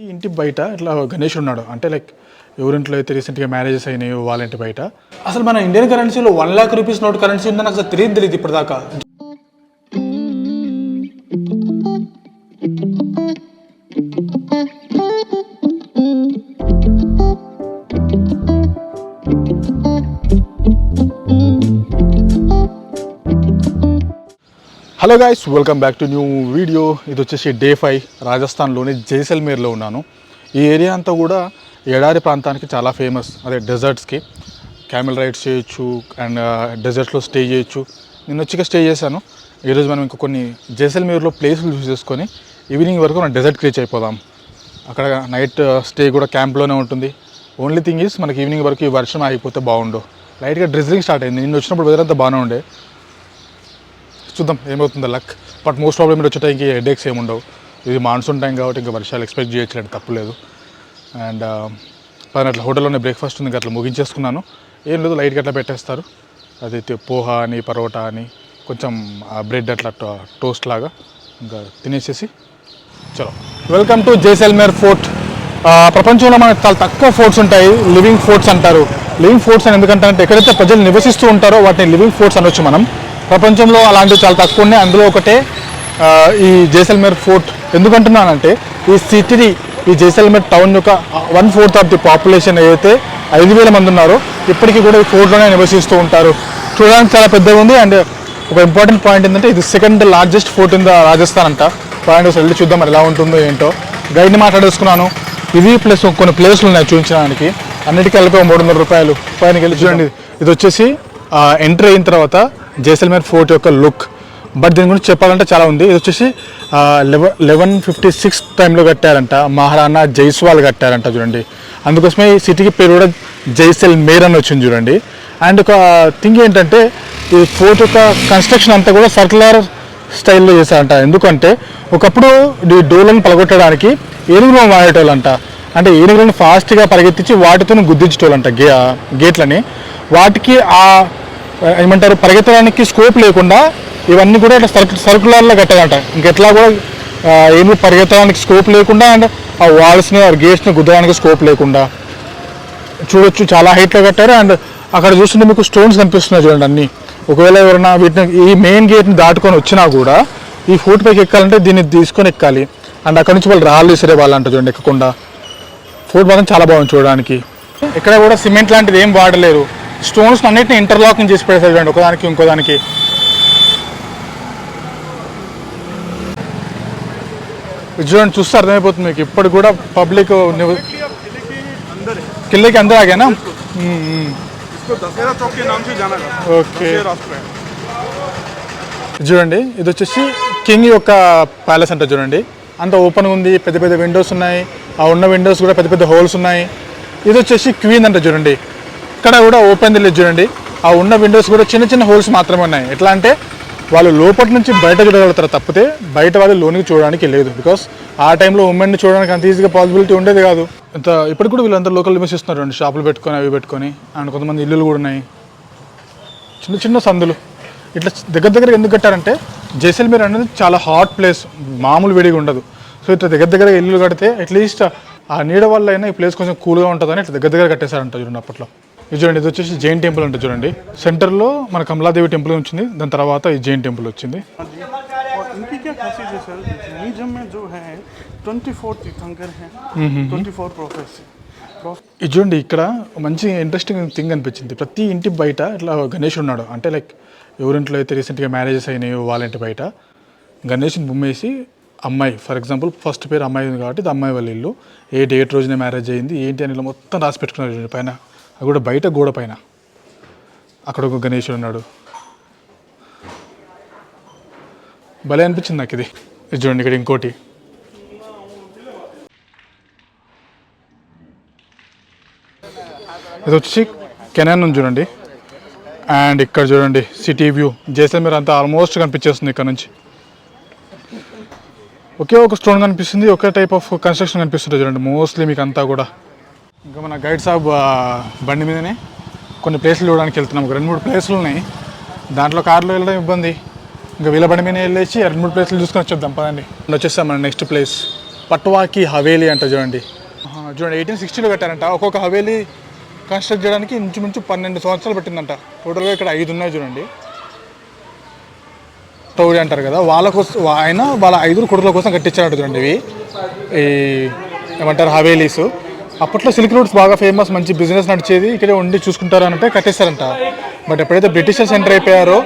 ఈ ఇంటి బయట ఇట్లా గణేష్ ఉన్నాడు అంటే లైక్ ఎవరింట్లో అయితే రీసెంట్గా మ్యారేజెస్ అయినాయో వాళ్ళ ఇంటి బయట అసలు మన ఇండియన్ కరెన్సీలో 1,00,000 రూపీస్ నోట్ కరెన్సీ ఉందని నాకు అసలు తెలియదు ఇప్పటిదాకా. Hello guys, welcome back to new video. ఇది వచ్చేసి డే 5 రాజస్థాన్లోని జైసల్మేర్లో ఉన్నాను. ఈ ఏరియా అంతా కూడా ఎడారి ప్రాంతానికి చాలా ఫేమస్. అదే డెజర్ట్స్కి క్యామెల్ రైడ్స్ చేయొచ్చు అండ్ డెజర్ట్స్లో స్టే చేయొచ్చు. నేను వచ్చి స్టే చేశాను. ఈరోజు మనం ఇంకా కొన్ని జైసల్మేర్లో ప్లేసులు చూస్ చేసుకొని ఈవినింగ్ వరకు మనం డెజర్ట్కి రీచ్ అయిపోదాం. అక్కడ నైట్ స్టే కూడా క్యాంప్లోనే ఉంటుంది. ఓన్లీ థింగ్ ఈజ్ మనకి ఈవినింగ్ వరకు ఈ వర్షం ఆగిపోతే బాగుండు. లైట్గా డ్రిజ్లింగ్ స్టార్ట్ అయింది. నిన్న వచ్చినప్పుడు వెదర్ అంతా బాగానే ఉండే. చూద్దాం ఏమవుతుందో లక్. బట్ మోస్ట్ ప్రాబ్లమ్ వచ్చే టైంకి హెడేక్స్ ఏముండవు. ఇది మాన్సూన్ టైం కాబట్టి ఇంకా వర్షాలు ఎక్స్పెక్ట్ చేయొచ్చులేండి, తప్పులేదు. అండ్ పైన అట్లా హోటల్లోనే బ్రేక్ఫాస్ట్ ఉంది, ఇంకా అట్లా ముగించేసుకున్నాను. ఏం లేదు, లైట్గా అట్లా పెట్టేస్తారు. అదైతే పోహా అని పరోటా అని కొంచెం బ్రెడ్ అట్లా టోస్ట్ లాగా ఇంకా తినేసేసి చలో. Welcome to Jaisalmer fort. ప్రపంచంలో మనకు చాలా తక్కువ ఫోర్ట్స్ ఉంటాయి, లివింగ్ ఫోర్ట్స్ అంటారు. లివింగ్ ఫోర్ట్స్ అని ఎందుకంటే ఎక్కడైతే ప్రజలు నివసిస్తూ ఉంటారో వాటిని లివింగ్ ఫోర్ట్స్ అనొచ్చు మనం. ప్రపంచంలో అలాంటివి చాలా తక్కువ ఉన్నాయి. అందులో ఒకటే ఈ జైసల్మేర్ ఫోర్ట్. ఎందుకంటున్నానంటే ఈ సిటీని, ఈ జైసల్మేర్ టౌన్ యొక్క 1/4 ఆఫ్ ది పాపులేషన్ ఏదైతే 5,000 మంది ఉన్నారో ఇప్పటికీ కూడా ఈ ఫోర్ట్లోనే నివసిస్తూ ఉంటారు. చూడడానికి చాలా పెద్దగా ఉంది. అండ్ ఒక ఇంపార్టెంట్ పాయింట్ ఏంటంటే ఇది second largest fort in the Rajasthan అంట. పాయింట్ ఒకసారి వెళ్ళి చూద్దాం మరి ఎలా ఉంటుందో ఏంటో. గైడ్ని మాట్లాడేసుకున్నాను. ఇది ప్లస్ కొన్ని ప్లేసులు ఉన్నాయి చూపించడానికి. అన్నిటికీ కలిపి 300 రూపాయలు. పైనకి వెళ్ళి చూడండి. ఇది వచ్చేసి ఎంట్రీ అయిన తర్వాత జైసల్మేర్ ఫోర్ట్ యొక్క లుక్. బట్ దీని గురించి చెప్పాలంటే చాలా ఉంది. ఇది వచ్చేసి 1156 టైంలో కట్టారంట. మహారాణా జైస్వాల్ కట్టారంట చూడండి. అందుకోసమే ఈ సిటీకి పేరు కూడా జైసల్మేర్ అని వచ్చింది చూడండి. అండ్ ఒక థింగ్ ఏంటంటే ఈ ఫోర్ట్ యొక్క కన్స్ట్రక్షన్ అంతా కూడా సర్కులర్ స్టైల్లో చేశారంట. ఎందుకంటే ఒకప్పుడు ఈ డోర్లను పలగొట్టడానికి ఏనుగులను వాడేటోళ్ళంట. అంటే ఏనుగులను ఫాస్ట్గా పరిగెత్తించి వాటితో గుద్దించేటోళ్ళంట గేట్లని. వాటికి ఏమంటారు పరిగెత్తడానికి స్కోప్ లేకుండా ఇవన్నీ కూడా ఇట్లా సర్కులర్లో కట్టారంట. ఇంకెట్లా కూడా ఏమి పరిగెత్తడానికి స్కోప్ లేకుండా అండ్ ఆ వాల్స్ని గేట్స్ని గుద్దడానికి స్కోప్ లేకుండా చూడొచ్చు. చాలా హైట్లో కట్టారు. అండ్ అక్కడ చూస్తుంటే మీకు స్టోన్స్ కనిపిస్తున్నాయి చూడండి అన్నీ. ఒకవేళ ఎవరైనా వీటిని ఈ మెయిన్ గేట్ని దాటుకొని వచ్చినా కూడా ఈ ఫోర్ట్ పైకి ఎక్కాలంటే దీన్ని తీసుకొని ఎక్కాలి. అండ్ అక్కడ నుంచి వాళ్ళు రాళ్ళు విసిరే వాళ్ళంట చూడండి ఎక్కకుండా. ఫోర్ట్ మాత్రం చాలా బాగుంది చూడడానికి. ఇక్కడ కూడా సిమెంట్ లాంటిది ఏం వాడలేరు. స్టోన్స్ అన్నిటిని ఇంటర్లాకింగ్ చేసి పెడతారు చూడండి ఒకదానికి ఇంకోదానికి. చూడండి చూస్తే అర్థమైపోతుంది మీకు. ఇప్పుడు కూడా పబ్లిక్ కిల్లేకి అందరూ ఆగానా? ఓకే చూడండి. ఇది వచ్చేసి కింగ్ యొక్క ప్యాలెస్ అంట చూడండి. అంత ఓపెన్గా ఉంది, పెద్ద పెద్ద విండోస్ ఉన్నాయి. ఆ ఉన్న విండోస్ కూడా పెద్ద పెద్ద హోల్స్ ఉన్నాయి. ఇది వచ్చేసి క్వీన్ అంట చూడండి. ఇక్కడ కూడా ఓపెన్ లేదు చూడండి. ఆ ఉన్న విండోస్ కూడా చిన్న చిన్న హోల్స్ మాత్రమే ఉన్నాయి. ఎట్లా అంటే వాళ్ళు లోపల నుంచి బయట చూడగలుగుతారు తప్పితే బయట వాళ్ళు లోనికి చూడడానికి లేదు. బికాస్ ఆ టైంలో ఉమెన్ని చూడడానికి అంత ఈజీగా పాసిబిలిటీ ఉండేది కాదు. ఇంత ఇప్పటికి కూడా వీళ్ళంతా లోకల్ నివసిస్తున్నారు అండి, షాపులు పెట్టుకొని అవి పెట్టుకొని. అండ్ కొంతమంది ఇల్లులు కూడా ఉన్నాయి, చిన్న చిన్న సందులు. ఇట్లా దగ్గర దగ్గర ఎందుకు కట్టారంటే జైసల్మేర్ అనేది చాలా హాట్ ప్లేస్, మామూలు వేడిగా ఉండదు. సో ఇట్లా దగ్గర దగ్గర ఇల్లు కడితే అట్లీస్ట్ ఆ నీడ వల్ల అయినా ఈ ప్లేస్ కొంచెం కూల్గా ఉంటుందని ఇట్లా దగ్గర దగ్గర కట్టేశారంట చూడండి అప్పట్లో. ఇది చూడండి, ఇది వచ్చేసి జైన్ టెంపుల్ అంటే చూడండి. సెంటర్లో మన కమలాదేవి టెంపుల్ వచ్చింది, దాని తర్వాత ఈ జైన్ టెంపుల్ వచ్చింది. ఇది చూడండి, ఇక్కడ మంచి ఇంట్రెస్టింగ్ థింగ్ అనిపించింది. ప్రతి ఇంటి బయట ఇట్లా గణేష్ ఉన్నాడు. అంటే లైక్ ఎవరింట్లో అయితే రీసెంట్గా మ్యారేజెస్ అయినాయో వాళ్ళ ఇంటి బయట గణేష్ని బొమ్మేసి అమ్మాయి, ఫర్ ఎగ్జాంపుల్ ఫస్ట్ పేరు అమ్మాయి ఉంది కాబట్టి ఇది అమ్మాయి వాళ్ళ ఇల్లు, ఏ డేట్ రోజున మ్యారేజ్ అయింది ఏంటి అని ఇలా మొత్తం రాసి పెట్టుకున్నారు పైన. అది కూడా బయట గోడ పైన. అక్కడ ఒక గణేషుడు ఉన్నాడు, భలే అనిపించింది నాకు ఇది. ఇది చూడండి, ఇక్కడ ఇంకోటి. ఇది వచ్చి కెనాన్ ఉంది చూడండి. అండ్ ఇక్కడ చూడండి సిటీ వ్యూ. జైసల్మేర్ అంతా ఆల్మోస్ట్ కనిపించేస్తుంది ఇక్కడ నుంచి. ఒకే ఒక స్టోన్ కనిపిస్తుంది, ఒకే టైప్ ఆఫ్ కన్స్ట్రక్షన్ కనిపిస్తుంది చూడండి మోస్ట్లీ మీకు అంతా కూడా. ఇంకా మన గైడ్ సాబ్ బండి మీదనే కొన్ని ప్లేసులు చూడడానికి వెళ్తున్నాం. ఒక 2-3 ప్లేసులు ఉన్నాయి. దాంట్లో కార్లో వెళ్ళడం ఇబ్బంది. ఇంకా వీళ్ళ బండి మీద వెళ్ళేసి 2-3 ప్లేసులు చూసుకొని వచ్చేద్దాం పదండి. వచ్చేస్తాం మన నెక్స్ట్ ప్లేస్. పట్వాకి హవేలీ అంట చూడండి. చూడండి 1860లో కట్టారంట. ఒక్కొక్క హవేలీ కన్స్ట్రక్ట్ చేయడానికి ఇంచుమించు 12 సంవత్సరాలు పట్టిందంట. టోటల్గా ఇక్కడ 5 ఉన్నాయి చూడండి. టౌడి అంటారు కదా, వాళ్ళ కోసం ఆయన వాళ్ళ 5 కొడుకుల కోసం కట్టించారంట చూడండి. ఇవి ఈ ఏమంటారు హవేలీస్. అప్పట్లో సిల్క్ రూట్స్ బాగా ఫేమస్, మంచి బిజినెస్ నడిచేది, ఇక్కడే ఉండి చూసుకుంటారు అంటే కట్టేస్తారంట. బట్ ఎప్పుడైతే బ్రిటిషర్స్ ఎంటర్ అయిపోయారో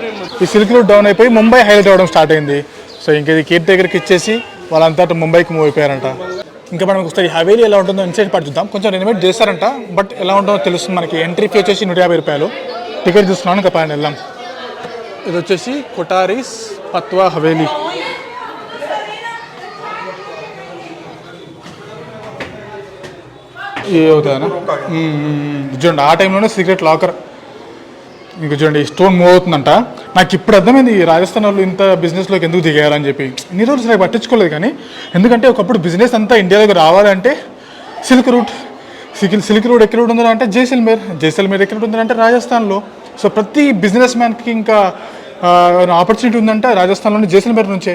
ఈ సిల్క్ రూట్ డౌన్ అయిపోయి ముంబై హైలైట్ అవ్వడం స్టార్ట్ అయింది. సో ఇంక ఇది కేర్ టేకర్కి ఇచ్చేసి వాళ్ళంతా ముంబైకి మూవ్ అయిపోయారంట. ఇంకా మనం ఒకసారి హవేలీ ఎలా ఉంటుందో ఇన్సైడ్ పార్ట్ చూద్దాం. కొంచెం రెనోవేట్ చేస్తారంట, బట్ ఎలా ఉంటుందో తెలుస్తుంది మనకి. ఎంట్రీ ఫీ వచ్చేసి 150 రూపాయలు. టికెట్ చూస్తున్నాను, ఇంకా పైన వెళ్దాం. ఇది వచ్చేసి కొటారీస్ పత్వా హవేలీ. ఏ అవుతుందన్నా చూడండి, ఆ టైంలోనే సీక్రెట్ లాకర్. ఇంకా చూడండి స్టోన్ మూవ్ అవుతుందంట. నాకు ఇప్పుడు అర్థమైంది రాజస్థాన్ వాళ్ళు ఇంత బిజినెస్లోకి ఎందుకు దిగారని చెప్పి. ఇన్ని రోజులు నాకు పట్టించుకోలేదు కానీ, ఎందుకంటే ఒకప్పుడు బిజినెస్ అంతా ఇండియాలోకి రావాలంటే సిల్క్ రూట్ ఎక్కడ ఉంటుందో అంటే జైసల్మేర్ ఎక్కడ ఉంటుందో అంటే రాజస్థాన్లో. సో ప్రతి బిజినెస్ మ్యాన్కి ఇంకా ఆపర్చునిటీ ఉందంటే రాజస్థాన్లోని జైసల్మేర్ నుంచే.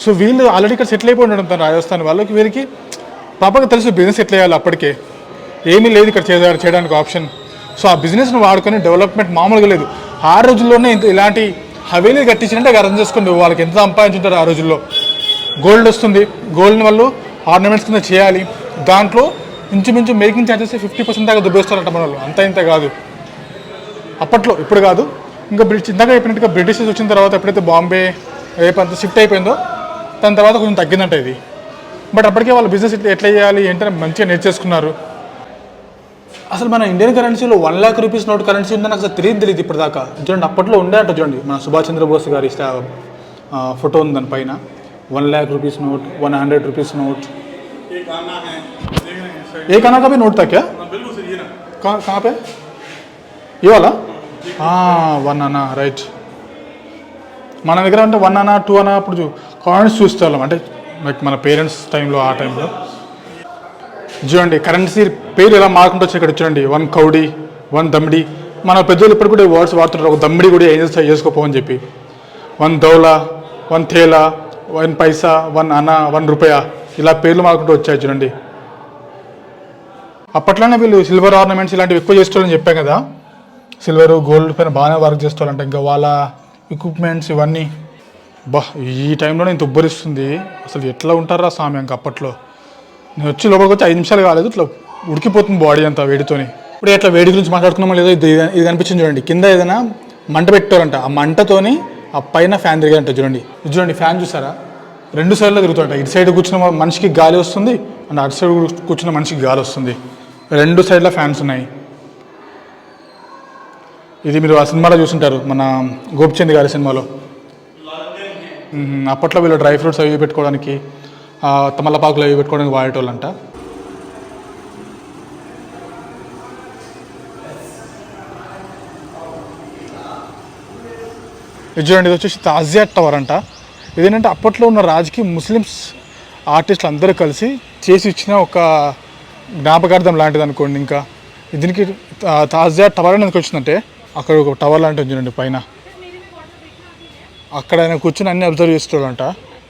సో వీళ్ళు ఆల్రెడీ ఇక్కడ సెటిల్ అయిపోయి ఉండడం తను రాజస్థాన్ వాళ్ళకి. వీరికి పాపగా తెలుసు బిజినెస్ ఎట్లా చేయాలి. అప్పటికే ఏమీ లేదు ఇక్కడ చేయడానికి ఆప్షన్. సో ఆ బిజినెస్ను వాడుకొని డెవలప్మెంట్ మామూలుగా లేదు. ఆ రోజుల్లోనే ఇలాంటి హవేలీ కట్టించినట్టే అర్థం చేసుకోండి వాళ్ళకి ఎంత సంపాదించుంటారు ఆ రోజుల్లో. గోల్డ్ వస్తుంది, గోల్డ్ని వాళ్ళు ఆర్నమెంట్స్ కింద చేయాలి. దాంట్లో ఇంచుమించు మేకింగ్ ఛార్జెస్ 50% దాకా దుబ్బేస్తారంట మన వాళ్ళు. అంత ఇంత కాదు అప్పట్లో, ఇప్పుడు కాదు. ఇంకా ఇందాక చెప్పినట్టుగా బ్రిటిషర్స్ వచ్చిన తర్వాత ఎప్పుడైతే బాంబే రేపంతా షిఫ్ట్ అయిపోయిందో దాని తర్వాత కొంచెం తగ్గిందంట ఇది. బట్ అప్పటికే వాళ్ళ బిజినెస్ ఎట్లా చేయాలి ఏంటంటే మంచిగా నేర్చేసుకున్నారు. అసలు మన ఇండియన్ కరెన్సీలో 1 lakh రూపీస్ నోట్ కరెన్సీ ఉందని నాకు అసలు తెలియదు ఇప్పటిదాకా. చూడండి అప్పట్లో ఉండే అంట చూడండి, మన సుభాష్ చంద్రబోస్ గారి ఫోటో ఉంది దాని పైన. 1 lakh rupees note, 100 rupees note. ఏ खाना का भी नोट था क्या? कहाँ पे? ये वाला? 1 आना రైట్. మన దగ్గర అంటే 1 आना 2 आना అప్పుడు కాయిన్స్ చూస్తాం అంటే మన పేరెంట్స్ టైంలో, ఆ టైంలో. చూడండి కరెన్సీ పేరు ఎలా మారుకుంటూ వచ్చి ఇక్కడ చూడండి. 1 కౌడీ, 1 దమ్మిడి. మన పెద్దలు ఇప్పుడు కూడా వర్డ్స్ వాడుతుంటారు. ఒక దమ్మిడి కూడా ఏం చేసుకోపోవని చెప్పి. 1 దౌలా, 1 థేలా, 1 పైసా, 1 అనా, 1 రూపాయ, ఇలా పేర్లు మారుకుంటూ వచ్చాయి చూడండి. అప్పట్లోనే వీళ్ళు సిల్వర్ ఆర్నమెంట్స్ ఇలాంటివి ఎక్కువ చేస్తారని చెప్పాం కదా. సిల్వర్ గోల్డ్ పైన బాగానే వర్క్ చేస్తారంట. ఇంకా వాళ్ళ ఎక్విప్మెంట్స్ ఇవన్నీ ఈ టైంలోనే ఇంత ఉబ్బరిస్తుంది. అసలు ఎట్లా ఉంటారా స్వామి. ఇంకా అప్పట్లో నేను వచ్చి లోపలికి వచ్చి 5 నిమిషాలు కాలేదు, ఇట్లా ఉడికిపోతుంది బాడీ అంతా వేడితోని. ఇప్పుడు ఎట్లా వేడి గురించి మాట్లాడుకున్నామో లేదో ఇది కనిపించింది చూడండి. కింద ఏదైనా మంట పెట్టారంట, ఆ మంటతోని ఆ పైన ఫ్యాన్ తిరిగారంట చూడండి. ఇది చూడండి ఫ్యాన్ చూసారా, 2 సైడ్లో తిరుగుతుంట. ఇటు సైడ్ కూర్చున్న మనిషికి గాలి వస్తుంది, అండ్ అటు సైడ్ కూర్చున్న మనిషికి గాలి వస్తుంది. 2 సైడ్ల ఫ్యాన్స్ ఉన్నాయి. ఇది మీరు ఆ సినిమాలో చూసుంటారు, మన గోపిచంద్ గారి సినిమాలో. అప్పట్లో వీళ్ళు డ్రై ఫ్రూట్స్ అవి పెట్టుకోవడానికి, తమలపాకులు అవి పెట్టుకోవడానికి వాడేటోళ్ళంట. ఇది చూడండి, ఇది వచ్చేసి తాజియా టవర్ అంట. ఇదేంటంటే అప్పట్లో ఉన్న రాజకీయ ముస్లిమ్స్ ఆర్టిస్టులు అందరూ కలిసి చేసి ఇచ్చిన ఒక జ్ఞాపకార్థం లాంటిది అనుకోండి. ఇంకా దీనికి తాజియా టవర్ అని ఎందుకు వచ్చిందంటే, అక్కడ ఒక టవర్ లాంటిది చూడండి పైన. అక్కడ ఆయన కూర్చొని అన్నీ అబ్జర్వ్ చేసేటోళ్ళంట.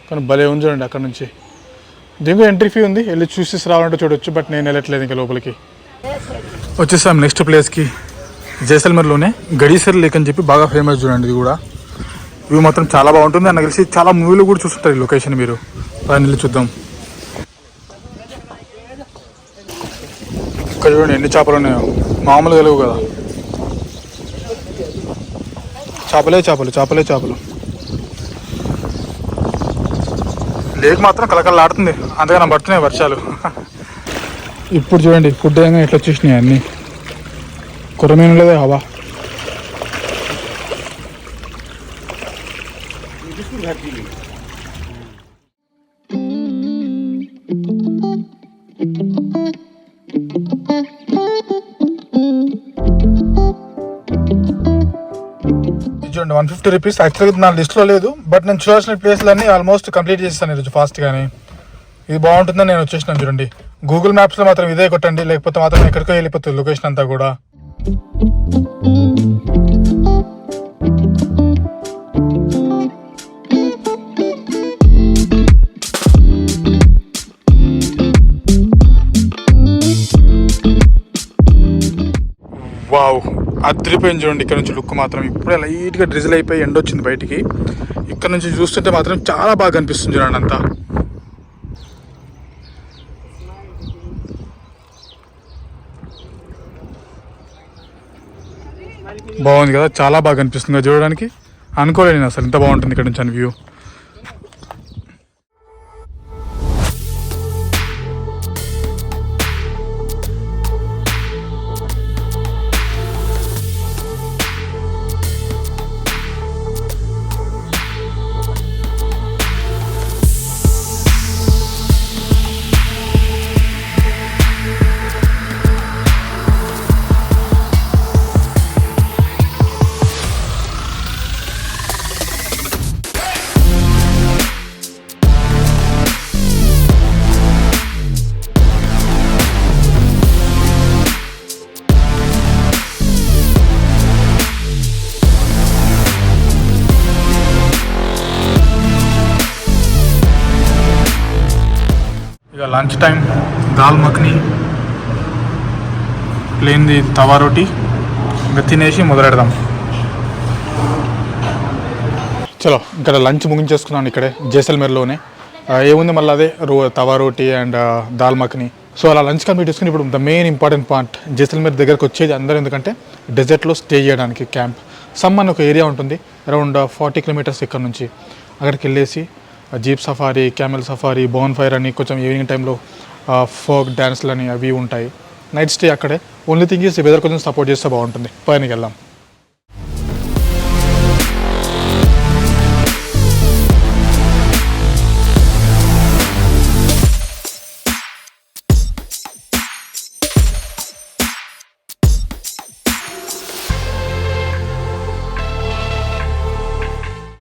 కానీ భలే ఉంది చూడండి అక్కడ నుంచి. దీనికి ఎంట్రీ ఫీ ఉంది, వెళ్ళి చూసేసి రావాలంటే చూడొచ్చు. బట్ నేను వెళ్ళట్లేదు ఇంకా లోపలికి. వచ్చేసాం నెక్స్ట్ ప్లేస్కి. జైసల్మేర్లోనే గడీసర్ లేక్ అని చెప్పి బాగా ఫేమస్ చూడండి. ఇది కూడా వ్యూ మాత్రం చాలా బాగుంటుంది. నాకు తెలిసి చాలా మూవీలు కూడా చూస్తుంటారు ఈ లొకేషన్. మీరు దాన్ని వెళ్ళి చూద్దాం. ఇక్కడ చూడండి ఎన్ని చేపలు ఉన్నాయో, మామూలుగా లేవు కదా. చేపలే చేపలు, చేపలే చేపలు. లేక్ మాత్రం కలకలాడుతుంది, అంతగా నా పడుతున్నాయి వర్షాలు. ఇప్పుడు చూడండి ఫుడ్ ఏమైనా ఎట్లా వచ్చేసినాయి అన్నీ. కొరమేను లేదా హవా. చూడండి 150 రూపీస్. యాక్చువల్గా నా లిస్ట్లో లేదు, బట్ నేను చూడాల్సిన ప్లేస్లన్నీ ఆల్మోస్ట్ కంప్లీట్ చేస్తాను ఈరోజు ఫాస్ట్గానే. ఇది బాగుంటుందని నేను వచ్చేసినాను చూడండి. గూగుల్ మ్యాప్స్లో మాత్రం ఇదే కొట్టండి, లేకపోతే మాత్రం ఎక్కడికో వెళ్ళిపోతుంది లొకేషన్ అంతా కూడా. వావ్, అదిరిపోయింది చూడండి. ఇక్కడ నుంచి లుక్ మాత్రం ఇప్పుడే లైట్గా డ్రిజిల్ అయిపోయి ఎండ వచ్చింది బయటికి. ఇక్కడ నుంచి చూస్తుంటే మాత్రం చాలా బాగా కనిపిస్తుంది చూడండి అంతా. బాగుంది కదా, చాలా బాగా కనిపిస్తుంది చూడడానికి. అనుకోలేదు నేను అసలు ఇంత బాగుంటుంది ఇక్కడ నుంచి అని వ్యూ. ఇక లంచ్ టైం దాల్ మఖని, ప్లేన్ది తవా రోటీ ఇంకా తినేసి మొదలెడదాం. చలో ఇక్కడ లంచ్ ముగించేసుకున్నాను ఇక్కడే జైసల్మేర్లోనే. ఏముంది మళ్ళీ అదే తవా రోటీ అండ్ దాల్ మఖని. సో అలా లంచ్ కంప్లీట్ చేసుకుని ఇప్పుడు the main important part Jaisalmer దగ్గరకు వచ్చేది అందరూ, ఎందుకంటే డెజర్ట్లో స్టే చేయడానికి క్యాంప్. సమ్ అని ఒక ఏరియా ఉంటుంది అరౌండ్ 40 కిలోమీటర్స్ ఇక్కడ నుంచి. అక్కడికి వెళ్ళేసి jeep safari, camel safari, bone fire అని కొంచెం ఈవినింగ్ టైంలో ఫోక్ డ్యాన్స్లు అని అవి ఉంటాయి. నైట్ స్టే అక్కడే. ఓన్లీ థింగ్ ఈస్ వెదర్ కొంచెం సపోర్ట్ చేస్తే బాగుంటుంది. పైనకి వెళ్దాం.